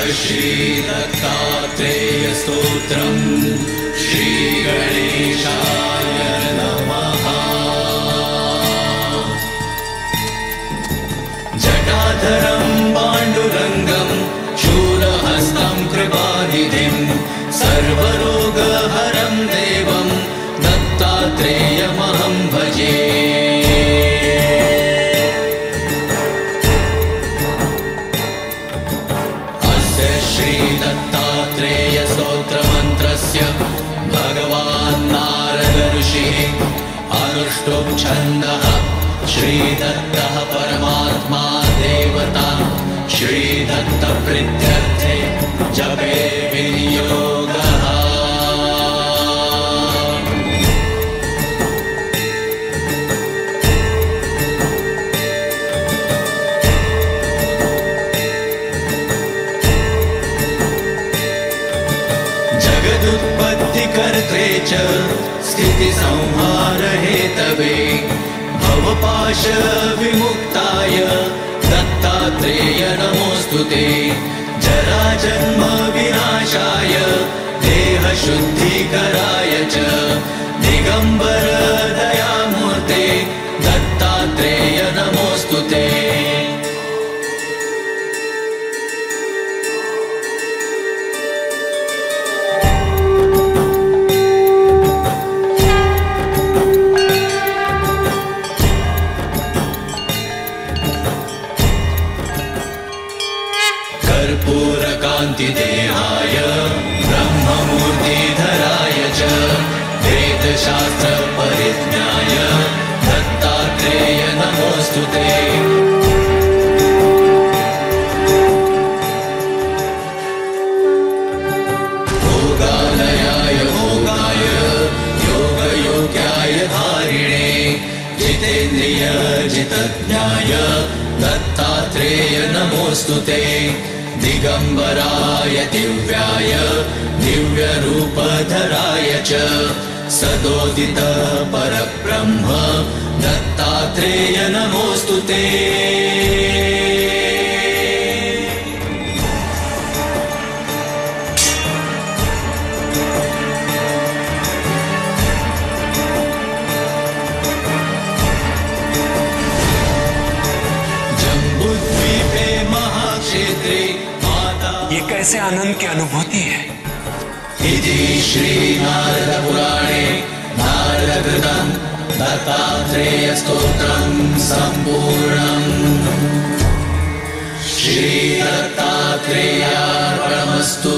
श्रीदत्तात्रेयस्तोत्रम् श्रीगणेशाय नमः। जटाधरं पाण्डुरङ्गं शूलहस्तं कृपानिधिं सर्वरोगहरं देवं दत्तात्रेयमहं भजे। श्रीदत्तात्रेयस्तोत्रमन्त्रस्य भगवान् नारद ऋषिः अनुष्टुप् छन्दः। श्रीदत्तः परमात्मा देवता श्रीदत्तप्रीत्यर्थे जपे विनियोगः। जगदुत्पत्तिकर्त्रे च स्थितिसंहारहेतवे भवपाश विमुक्ताय दत्तात्रेय नमोऽस्तुते। जराजन्म विनाशाय देहशुद्धिकराय च दिगम्बर दयामूर्ते दत्तात्रेय नमोऽस्तुते। कर्पूरकान्तिदेहाय ब्रह्ममूर्तिधराय च वेदशास्त्रपरिज्ञाय दत्तात्रेय नमोऽस्तुते। भोगालयाय भोगाय योगयोग्याय धारिणे जितेन्द्रिय जितज्ञाय दत्तात्रेय नमोऽस्तुते। दिगम्बराय दिव्याय दिव्यरूपधराय च सदोदित परब्रह्म दत्तात्रेय नमोऽस्तुते। जम्बूद्वीपे महाक्षेत्रे ये कैसे आनंद की अनुभूति है। इति श्री नारद पुराणे नारदकृतं दत्तात्रेयस्तोत्रं सम्पूर्णम्। श्री दत्तात्रेयार्पणमस्तु।